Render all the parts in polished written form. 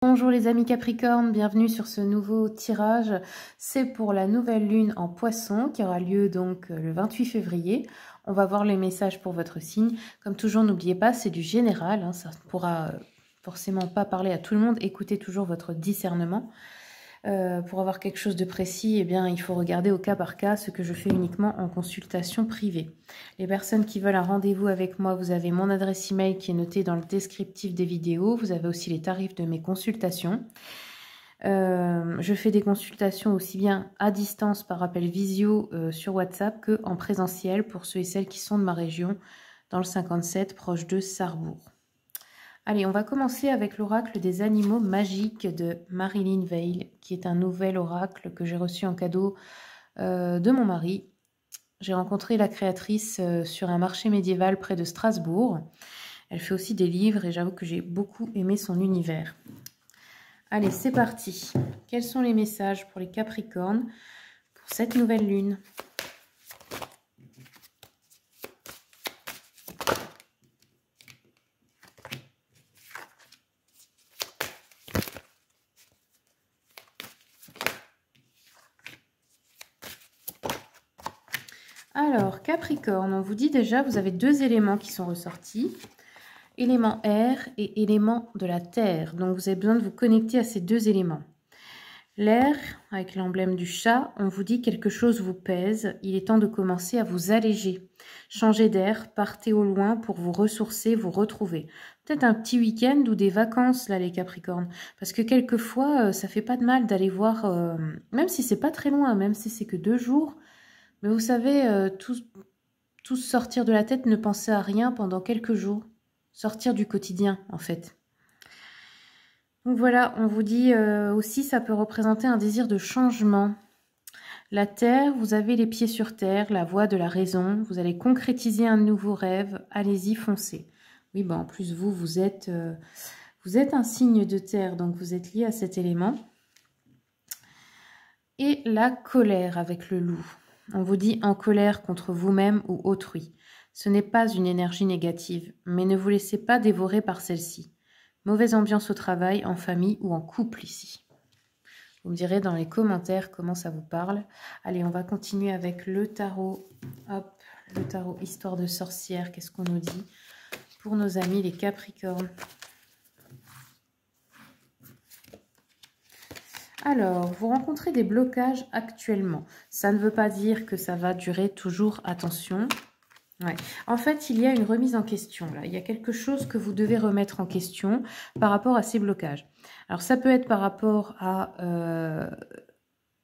Bonjour les amis Capricorne, bienvenue sur ce nouveau tirage. C'est pour la nouvelle lune en Poisson qui aura lieu donc le 28 février. On va voir les messages pour votre signe. Comme toujours, n'oubliez pas, c'est du général, ça ne pourra forcément pas parler à tout le monde. Écoutez toujours votre discernement. Pour avoir quelque chose de précis, eh bien, il faut regarder au cas par cas, ce que je fais uniquement en consultation privée. Les personnes qui veulent un rendez-vous avec moi, vous avez mon adresse email qui est notée dans le descriptif des vidéos. Vous avez aussi les tarifs de mes consultations. Je fais des consultations aussi bien à distance par appel visio sur WhatsApp que en présentiel pour ceux et celles qui sont de ma région, dans le 57, proche de Sarrebourg. Allez, on va commencer avec l'oracle des animaux magiques de Marilyn Veil, qui est un nouvel oracle que j'ai reçu en cadeau de mon mari. J'ai rencontré la créatrice sur un marché médiéval près de Strasbourg. Elle fait aussi des livres et j'avoue que j'ai beaucoup aimé son univers. Allez, c'est parti. Quels sont les messages pour les Capricornes pour cette nouvelle lune ? Alors, Capricorne, on vous dit déjà, vous avez deux éléments qui sont ressortis. Élément air et élément de la terre. Donc, vous avez besoin de vous connecter à ces deux éléments. L'air, avec l'emblème du chat, on vous dit quelque chose vous pèse. Il est temps de commencer à vous alléger. Changez d'air, partez au loin pour vous ressourcer, vous retrouver. Peut-être un petit week-end ou des vacances, là, les Capricornes. Parce que quelquefois, ça fait pas de mal d'aller voir, même si c'est pas très loin, même si c'est que 2 jours. Mais vous savez, tous sortir de la tête, ne penser à rien pendant quelques jours. Sortir du quotidien, en fait. Donc voilà, on vous dit aussi, ça peut représenter un désir de changement. La terre, vous avez les pieds sur terre, la voie de la raison. Vous allez concrétiser un nouveau rêve. Allez-y, foncez. Oui, en plus, vous êtes un signe de terre, donc vous êtes lié à cet élément. Et la colère avec le loup. On vous dit en colère contre vous-même ou autrui. Ce n'est pas une énergie négative, mais ne vous laissez pas dévorer par celle-ci. Mauvaise ambiance au travail, en famille ou en couple ici. Vous me direz dans les commentaires comment ça vous parle. Allez, on va continuer avec le tarot. Hop, le tarot Histoire de sorcière. Qu'est-ce qu'on nous dit pour nos amis les Capricornes? Alors, vous rencontrez des blocages actuellement. Ça ne veut pas dire que ça va durer toujours. Attention. Ouais. En fait, il y a une remise en question. Là. Il y a quelque chose que vous devez remettre en question par rapport à ces blocages. Alors, ça peut être par rapport à...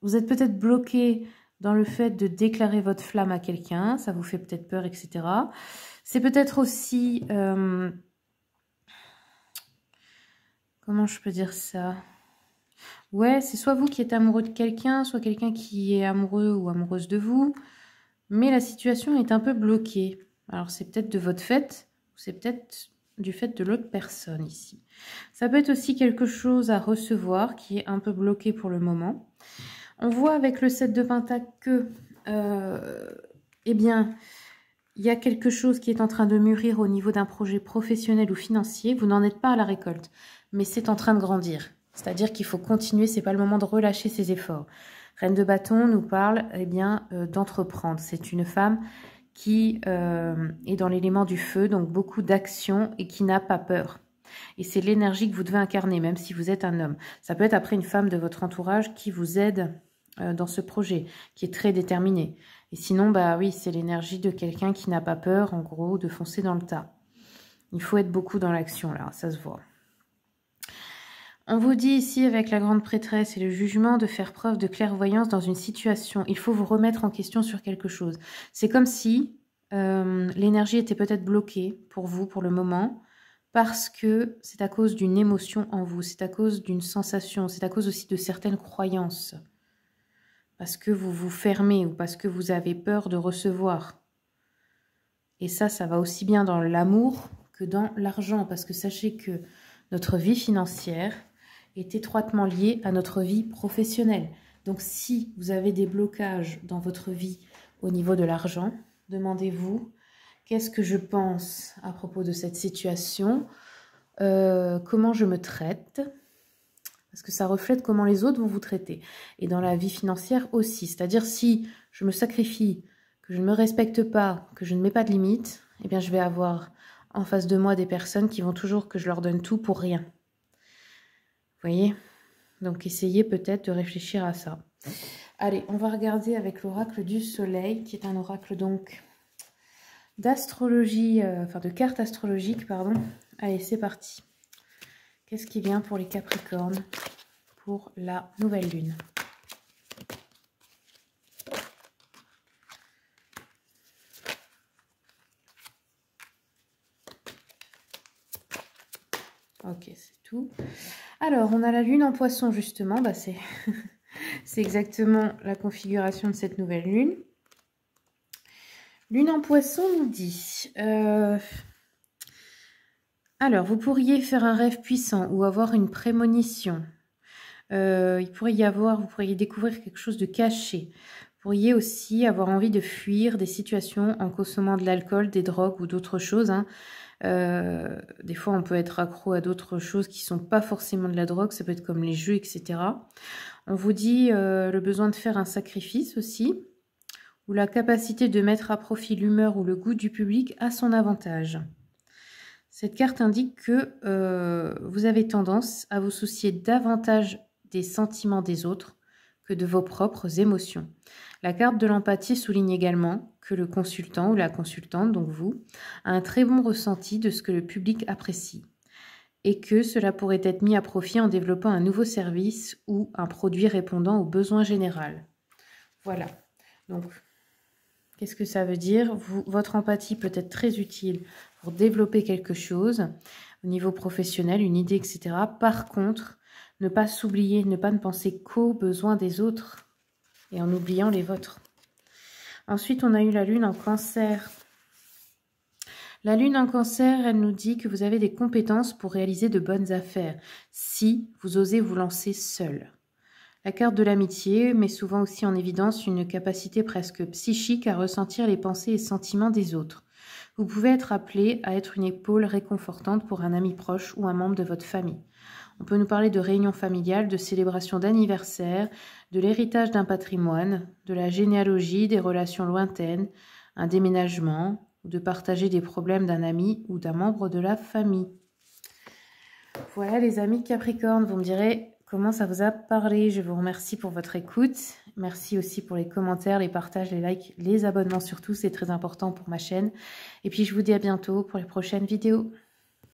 vous êtes peut-être bloqué dans le fait de déclarer votre flamme à quelqu'un. Ça vous fait peut-être peur, etc. C'est peut-être aussi... comment je peux dire ça ? Ouais, c'est soit vous qui êtes amoureux de quelqu'un, soit quelqu'un qui est amoureux ou amoureuse de vous. Mais la situation est un peu bloquée. Alors, c'est peut-être de votre fait, ou c'est peut-être du fait de l'autre personne ici. Ça peut être aussi quelque chose à recevoir qui est un peu bloqué pour le moment. On voit avec le 7 de Pentacle que, eh bien, il y a quelque chose qui est en train de mûrir au niveau d'un projet professionnel ou financier. Vous n'en êtes pas à la récolte, mais c'est en train de grandir. C'est-à-dire qu'il faut continuer, c'est pas le moment de relâcher ses efforts. Reine de bâton nous parle d'entreprendre. C'est une femme qui est dans l'élément du feu, donc beaucoup d'action et qui n'a pas peur. Et c'est l'énergie que vous devez incarner, même si vous êtes un homme. Ça peut être après une femme de votre entourage qui vous aide dans ce projet, qui est très déterminée. Et sinon, oui, c'est l'énergie de quelqu'un qui n'a pas peur, en gros, de foncer dans le tas. Il faut être beaucoup dans l'action, là, ça se voit. On vous dit ici, avec la grande prêtresse et le jugement, de faire preuve de clairvoyance dans une situation. Il faut vous remettre en question sur quelque chose. C'est comme si l'énergie était peut-être bloquée pour vous, pour le moment, parce que c'est à cause d'une émotion en vous, c'est à cause d'une sensation, c'est à cause aussi de certaines croyances. Parce que vous vous fermez ou parce que vous avez peur de recevoir. Et ça va aussi bien dans l'amour que dans l'argent. Parce que sachez que notre vie financière est étroitement liée à notre vie professionnelle. Donc si vous avez des blocages dans votre vie au niveau de l'argent, demandez-vous qu'est-ce que je pense à propos de cette situation, comment je me traite, parce que ça reflète comment les autres vont vous traiter. Et dans la vie financière aussi. C'est-à-dire, si je me sacrifie, que je ne me respecte pas, que je ne mets pas de limites, eh bien, je vais avoir en face de moi des personnes qui vont toujours que je leur donne tout pour rien. Vous voyez? Donc, essayez peut-être de réfléchir à ça. Allez, on va regarder avec l'oracle du soleil, qui est un oracle donc d'astrologie, enfin de cartes astrologiques, pardon. Allez, c'est parti. Qu'est-ce qui vient pour les Capricornes pour la nouvelle lune? Ok, c'est tout. Alors, on a la lune en poisson, justement. Bah, c'est exactement la configuration de cette nouvelle lune. Lune en poisson nous dit... Alors, vous pourriez faire un rêve puissant ou avoir une prémonition. Vous pourriez découvrir quelque chose de caché. Vous pourriez aussi avoir envie de fuir des situations en consommant de l'alcool, des drogues ou d'autres choses. Hein. Des fois, on peut être accro à d'autres choses qui ne sont pas forcément de la drogue. Ça peut être comme les jeux, etc. On vous dit le besoin de faire un sacrifice aussi, ou la capacité de mettre à profit l'humeur ou le goût du public à son avantage. Cette carte indique que vous avez tendance à vous soucier davantage des sentiments des autres que de vos propres émotions. La carte de l'empathie souligne également que le consultant ou la consultante, donc vous, a un très bon ressenti de ce que le public apprécie et que cela pourrait être mis à profit en développant un nouveau service ou un produit répondant aux besoins généraux. Voilà. Donc, qu'est-ce que ça veut dire? Votre empathie peut être très utile pour développer quelque chose au niveau professionnel, une idée, etc. Par contre, ne pas s'oublier, ne penser qu'aux besoins des autres et en oubliant les vôtres. Ensuite, on a eu la lune en cancer. La lune en cancer, elle nous dit que vous avez des compétences pour réaliser de bonnes affaires si vous osez vous lancer seul. La carte de l'amitié met souvent aussi en évidence une capacité presque psychique à ressentir les pensées et sentiments des autres. Vous pouvez être appelé à être une épaule réconfortante pour un ami proche ou un membre de votre famille. On peut nous parler de réunions familiales, de célébrations d'anniversaire, de l'héritage d'un patrimoine, de la généalogie, des relations lointaines, un déménagement, ou de partager des problèmes d'un ami ou d'un membre de la famille. Voilà les amis Capricorne, vous me direz comment ça vous a parlé. Je vous remercie pour votre écoute. Merci aussi pour les commentaires, les partages, les likes, les abonnements surtout. C'est très important pour ma chaîne. Et puis je vous dis à bientôt pour les prochaines vidéos.